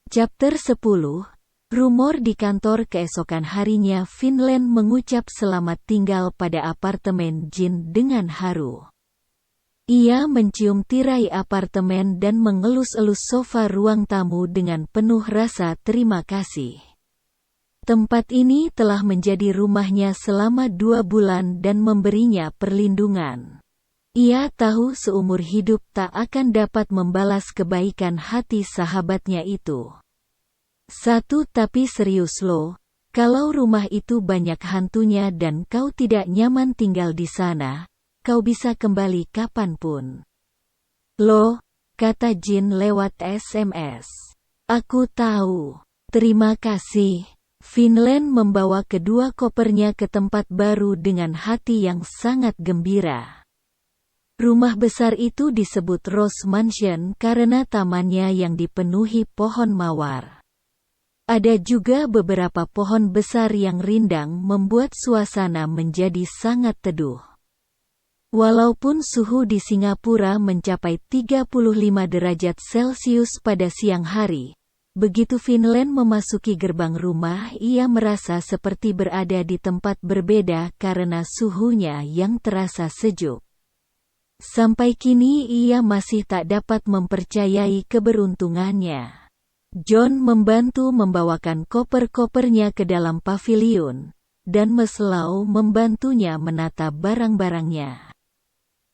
Chapter 10. Rumor di kantor. Keesokan harinya Finland mengucap selamat tinggal pada apartemen Jin dengan haru. Ia mencium tirai apartemen dan mengelus-elus sofa ruang tamu dengan penuh rasa terima kasih. Tempat ini telah menjadi rumahnya selama 2 bulan dan memberinya perlindungan. Ia tahu seumur hidup tak akan dapat membalas kebaikan hati sahabatnya itu. Tapi serius loh, kalau rumah itu banyak hantunya dan kau tidak nyaman tinggal di sana, kau bisa kembali kapanpun. Loh, kata Jin lewat SMS. Aku tahu. Terima kasih. Finland membawa kedua kopernya ke tempat baru dengan hati yang sangat gembira. Rumah besar itu disebut Rose Mansion karena tamannya yang dipenuhi pohon mawar. Ada juga beberapa pohon besar yang rindang membuat suasana menjadi sangat teduh. Walaupun suhu di Singapura mencapai 35 derajat Celcius pada siang hari, begitu Finland memasuki gerbang rumah ia merasa seperti berada di tempat berbeda karena suhunya yang terasa sejuk. Sampai kini ia masih tak dapat mempercayai keberuntungannya. John membantu membawakan koper-kopernya ke dalam pavilion, dan Meslau membantunya menata barang-barangnya.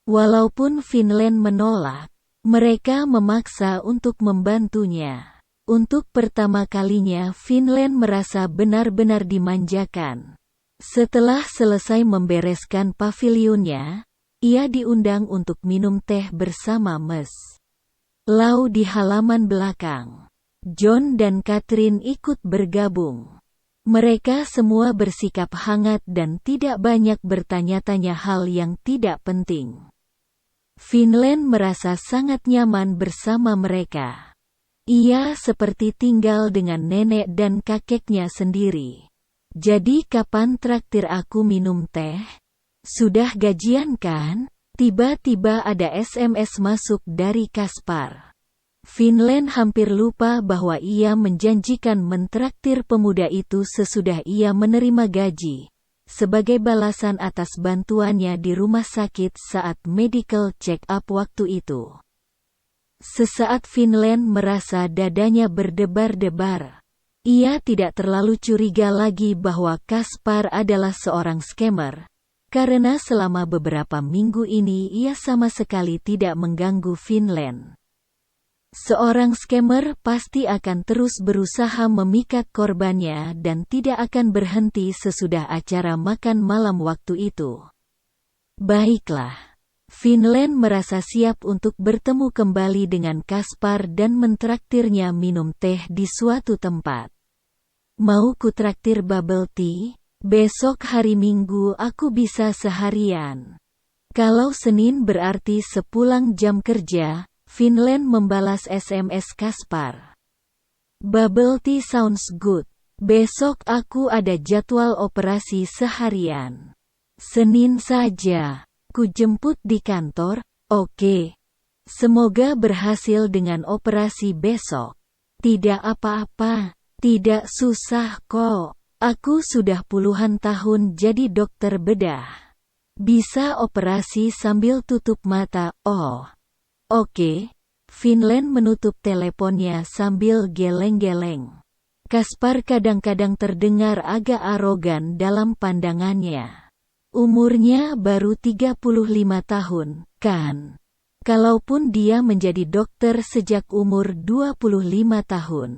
Walaupun Finland menolak, mereka memaksa untuk membantunya. Untuk pertama kalinya Finland merasa benar-benar dimanjakan. Setelah selesai membereskan pavilionnya, ia diundang untuk minum teh bersama Meslau di halaman belakang. John dan Catherine ikut bergabung. Mereka semua bersikap hangat dan tidak banyak bertanya-tanya hal yang tidak penting. Finland merasa sangat nyaman bersama mereka. Ia seperti tinggal dengan nenek dan kakeknya sendiri. Jadi kapan traktir aku minum teh? Sudah gajian kan? Tiba-tiba ada SMS masuk dari Kaspar. Finland hampir lupa bahwa ia menjanjikan mentraktir pemuda itu sesudah ia menerima gaji, sebagai balasan atas bantuannya di rumah sakit saat medical check-up waktu itu. Sesaat Finland merasa dadanya berdebar-debar. Ia tidak terlalu curiga lagi bahwa Kaspar adalah seorang scammer, karena selama beberapa minggu ini ia sama sekali tidak mengganggu Finland. Seorang scammer pasti akan terus berusaha memikat korbannya dan tidak akan berhenti sesudah acara makan malam waktu itu. Baiklah. Finland merasa siap untuk bertemu kembali dengan Kaspar dan mentraktirnya minum teh di suatu tempat. Mau kutraktir bubble tea? Besok hari Minggu aku bisa seharian. Kalau Senin berarti sepulang jam kerja, Finland membalas SMS Kaspar. Bubble tea sounds good. Besok aku ada jadwal operasi seharian. Senin saja. Ku jemput di kantor, oke. Semoga berhasil dengan operasi besok. Tidak apa-apa. Tidak susah kok. Aku sudah puluhan tahun jadi dokter bedah. Bisa operasi sambil tutup mata, oh. Oke. Finland menutup teleponnya sambil geleng-geleng. Kaspar kadang-kadang terdengar agak arogan dalam pandangannya. Umurnya baru 35 tahun, kan? Kalaupun dia menjadi dokter sejak umur 25 tahun.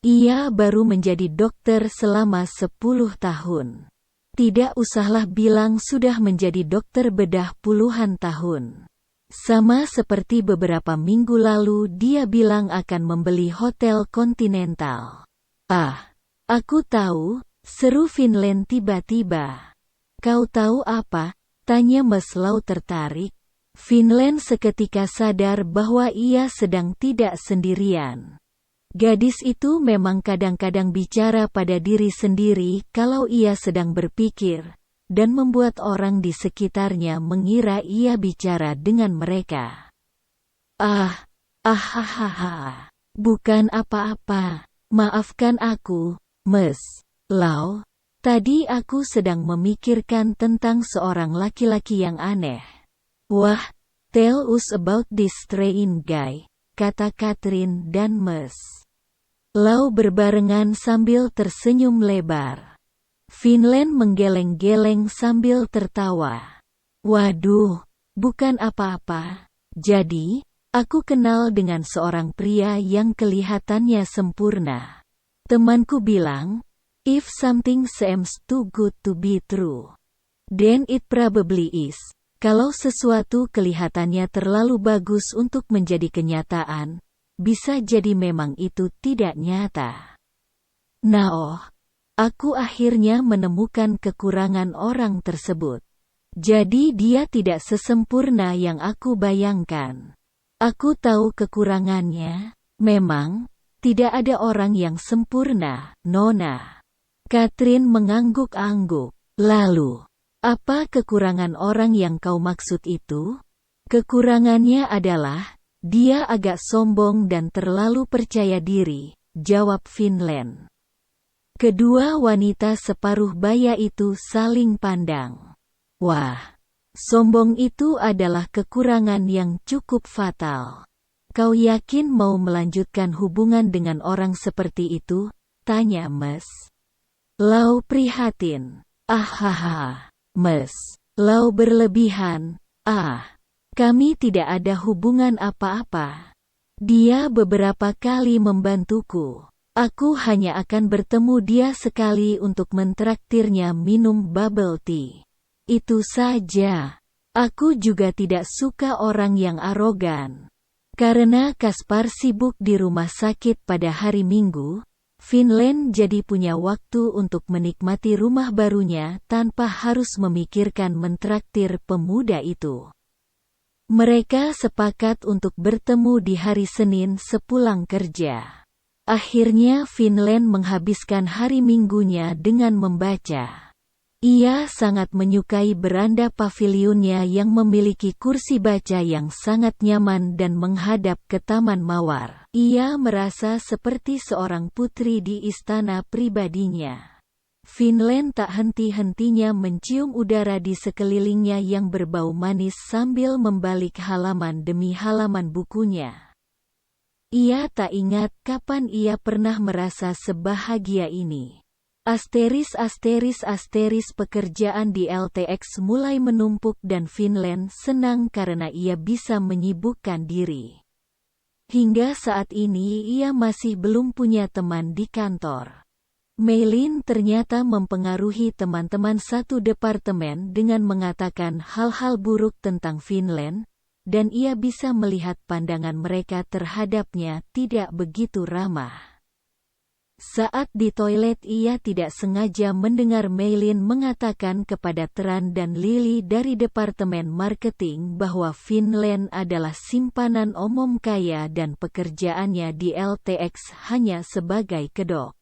Ia baru menjadi dokter selama 10 tahun. Tidak usahlah bilang sudah menjadi dokter bedah puluhan tahun. Sama seperti beberapa minggu lalu dia bilang akan membeli hotel Continental. Ah, aku tahu, seru Finland tiba-tiba. Kau tahu apa? Tanya Meslau tertarik. Finland seketika sadar bahwa ia sedang tidak sendirian. Gadis itu memang kadang-kadang bicara pada diri sendiri kalau ia sedang berpikir, dan membuat orang di sekitarnya mengira ia bicara dengan mereka. Bukan apa-apa. Maafkan aku, Miss Lau. Tadi aku sedang memikirkan tentang seorang laki-laki yang aneh. Wah, tell us about this strange guy, kata Catherine dan Miss Lau berbarengan sambil tersenyum lebar. Finland menggeleng-geleng sambil tertawa. Waduh, bukan apa-apa. Jadi, aku kenal dengan seorang pria yang kelihatannya sempurna. Temanku bilang, if something seems too good to be true, then it probably is. Kalau sesuatu kelihatannya terlalu bagus untuk menjadi kenyataan, bisa jadi memang itu tidak nyata. Nah, aku akhirnya menemukan kekurangan orang tersebut. Jadi dia tidak sesempurna yang aku bayangkan. Aku tahu kekurangannya. Memang, tidak ada orang yang sempurna, Nona. Catherine mengangguk-angguk. Lalu, apa kekurangan orang yang kau maksud itu? Kekurangannya adalah, dia agak sombong dan terlalu percaya diri, jawab Finland. Kedua wanita separuh baya itu saling pandang. Wah, sombong itu adalah kekurangan yang cukup fatal. Kau yakin mau melanjutkan hubungan dengan orang seperti itu? Tanya Miss Lau prihatin. Ahaha, Miss Lau berlebihan. Kami tidak ada hubungan apa-apa. Dia beberapa kali membantuku. Aku hanya akan bertemu dia sekali untuk mentraktirnya minum bubble tea. Itu saja. Aku juga tidak suka orang yang arogan. Karena Kaspar sibuk di rumah sakit pada hari Minggu, Finland jadi punya waktu untuk menikmati rumah barunya tanpa harus memikirkan mentraktir pemuda itu. Mereka sepakat untuk bertemu di hari Senin sepulang kerja. Akhirnya Finland menghabiskan hari Minggunya dengan membaca. Ia sangat menyukai beranda pavilionnya yang memiliki kursi baca yang sangat nyaman dan menghadap ke Taman Mawar. Ia merasa seperti seorang putri di istana pribadinya. Finland tak henti-hentinya mencium udara di sekelilingnya yang berbau manis sambil membalik halaman demi halaman bukunya. Ia tak ingat kapan ia pernah merasa sebahagia ini. Pekerjaan di LTX mulai menumpuk dan Finland senang karena ia bisa menyibukkan diri. Hingga saat ini ia masih belum punya teman di kantor. Maylin ternyata mempengaruhi teman-teman satu departemen dengan mengatakan hal-hal buruk tentang Finland, dan ia bisa melihat pandangan mereka terhadapnya tidak begitu ramah. Saat di toilet ia tidak sengaja mendengar Maylin mengatakan kepada Tran dan Lily dari Departemen Marketing bahwa Finland adalah simpanan umum kaya dan pekerjaannya di LTX hanya sebagai kedok.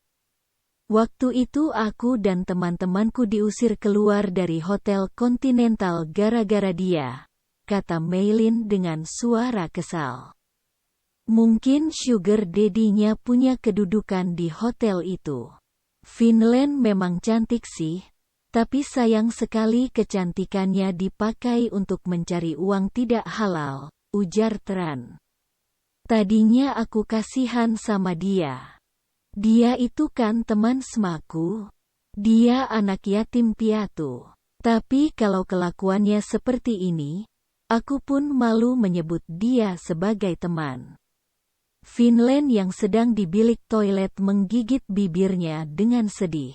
Waktu itu aku dan teman-temanku diusir keluar dari Hotel Continental gara-gara dia, kata Maylin dengan suara kesal. Mungkin sugar daddy-nya punya kedudukan di hotel itu. Finland memang cantik sih, tapi sayang sekali kecantikannya dipakai untuk mencari uang tidak halal, ujar Tran. Tadinya aku kasihan sama dia. Dia itu kan teman semaku. Dia anak yatim piatu. Tapi kalau kelakuannya seperti ini, aku pun malu menyebut dia sebagai teman. Finland yang sedang di bilik toilet menggigit bibirnya dengan sedih.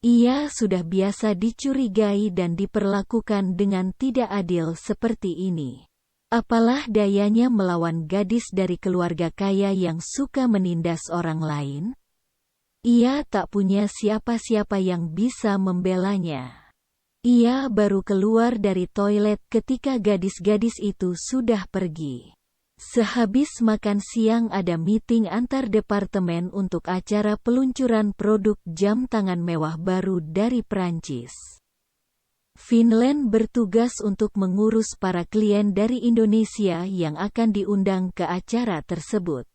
Ia sudah biasa dicurigai dan diperlakukan dengan tidak adil seperti ini. Apalah dayanya melawan gadis dari keluarga kaya yang suka menindas orang lain? Ia tak punya siapa-siapa yang bisa membelanya. Ia baru keluar dari toilet ketika gadis-gadis itu sudah pergi. Sehabis makan siang ada meeting antar departemen untuk acara peluncuran produk jam tangan mewah baru dari Prancis. Finland bertugas untuk mengurus para klien dari Indonesia yang akan diundang ke acara tersebut.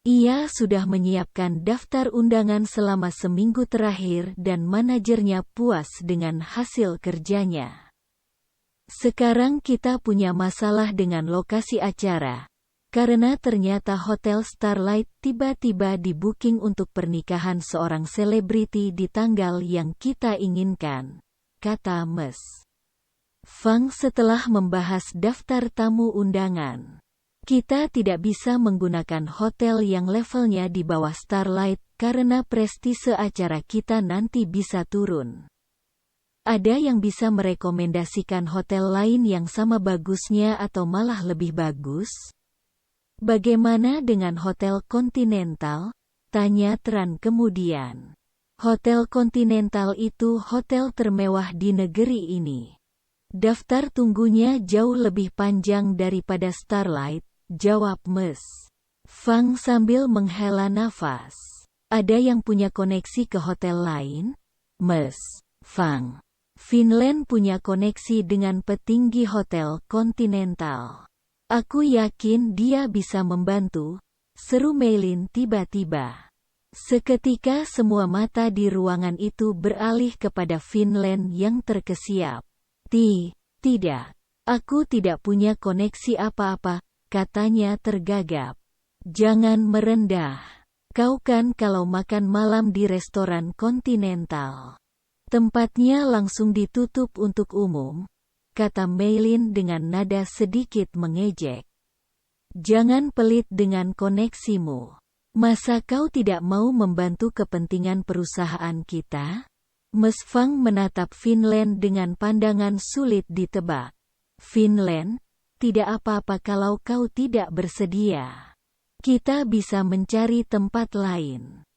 Ia sudah menyiapkan daftar undangan selama seminggu terakhir dan manajernya puas dengan hasil kerjanya. Sekarang kita punya masalah dengan lokasi acara, karena ternyata Hotel Starlight tiba-tiba di-booking untuk pernikahan seorang selebriti di tanggal yang kita inginkan, kata Ms. Fang setelah membahas daftar tamu undangan. Kita tidak bisa menggunakan hotel yang levelnya di bawah Starlight karena prestise acara kita nanti bisa turun. Ada yang bisa merekomendasikan hotel lain yang sama bagusnya atau malah lebih bagus? Bagaimana dengan Hotel Continental? Tanya Tran kemudian. Hotel Continental itu hotel termewah di negeri ini. Daftar tunggunya jauh lebih panjang daripada Starlight, jawab Ms. Fang sambil menghela nafas. Ada yang punya koneksi ke hotel lain? Ms. Fang. Finland punya koneksi dengan petinggi Hotel Continental. Aku yakin dia bisa membantu, seru Meilin tiba-tiba. Seketika semua mata di ruangan itu beralih kepada Finland yang terkesiap. Tidak. Aku tidak punya koneksi apa-apa, katanya tergagap. Jangan merendah. Kau kan kalau makan malam di restoran Continental. Tempatnya langsung ditutup untuk umum, kata Meilin dengan nada sedikit mengejek. Jangan pelit dengan koneksimu. Masa kau tidak mau membantu kepentingan perusahaan kita? Ms. Fang menatap Finland dengan pandangan sulit ditebak. Finland, tidak apa-apa kalau kau tidak bersedia. Kita bisa mencari tempat lain.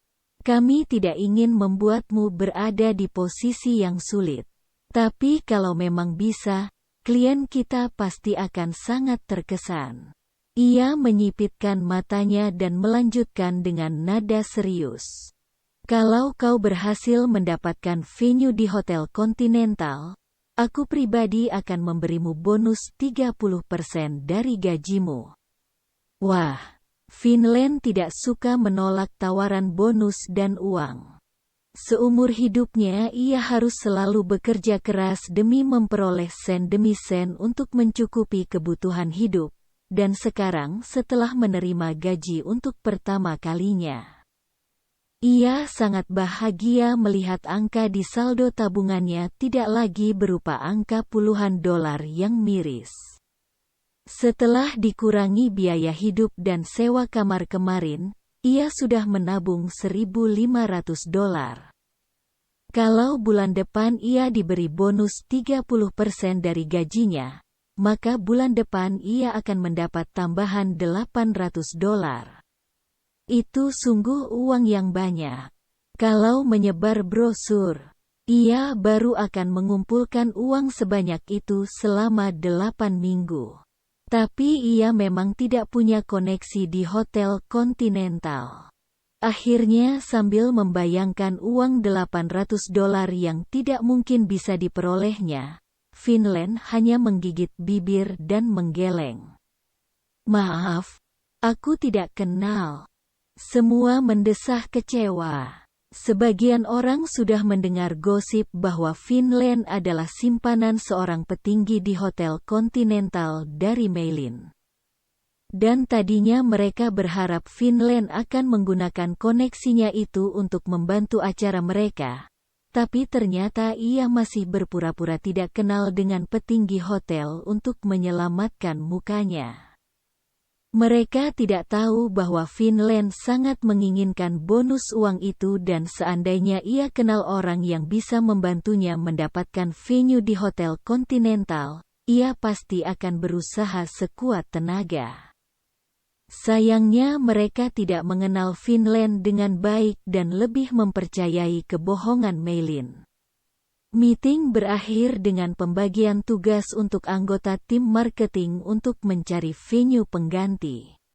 Kami tidak ingin membuatmu berada di posisi yang sulit. Tapi kalau memang bisa, klien kita pasti akan sangat terkesan. Ia menyipitkan matanya dan melanjutkan dengan nada serius. Kalau kau berhasil mendapatkan venue di Hotel Continental, aku pribadi akan memberimu bonus 30% dari gajimu. Wah, Finland tidak suka menolak tawaran bonus dan uang. Seumur hidupnya ia harus selalu bekerja keras demi memperoleh sen demi sen untuk mencukupi kebutuhan hidup, dan sekarang setelah menerima gaji untuk pertama kalinya. Ia sangat bahagia melihat angka di saldo tabungannya tidak lagi berupa angka puluhan dolar yang miris. Setelah dikurangi biaya hidup dan sewa kamar kemarin, ia sudah menabung $1.500. Kalau bulan depan ia diberi bonus 30% dari gajinya, maka bulan depan ia akan mendapat tambahan $800. Itu sungguh uang yang banyak. Kalau menyebar brosur, ia baru akan mengumpulkan uang sebanyak itu selama 8 minggu. Tapi ia memang tidak punya koneksi di Hotel Continental. Akhirnya sambil membayangkan uang $800 yang tidak mungkin bisa diperolehnya, Finland hanya menggigit bibir dan menggeleng. Maaf, aku tidak kenal. Semua mendesah kecewa. Sebagian orang sudah mendengar gosip bahwa Finland adalah simpanan seorang petinggi di Hotel Continental dari Meilin. Dan tadinya mereka berharap Finland akan menggunakan koneksinya itu untuk membantu acara mereka. Tapi ternyata ia masih berpura-pura tidak kenal dengan petinggi hotel untuk menyelamatkan mukanya. Mereka tidak tahu bahwa Finland sangat menginginkan bonus uang itu dan seandainya ia kenal orang yang bisa membantunya mendapatkan venue di Hotel Continental, ia pasti akan berusaha sekuat tenaga. Sayangnya mereka tidak mengenal Finland dengan baik dan lebih mempercayai kebohongan Meilin. Meeting berakhir dengan pembagian tugas untuk anggota tim marketing untuk mencari venue pengganti.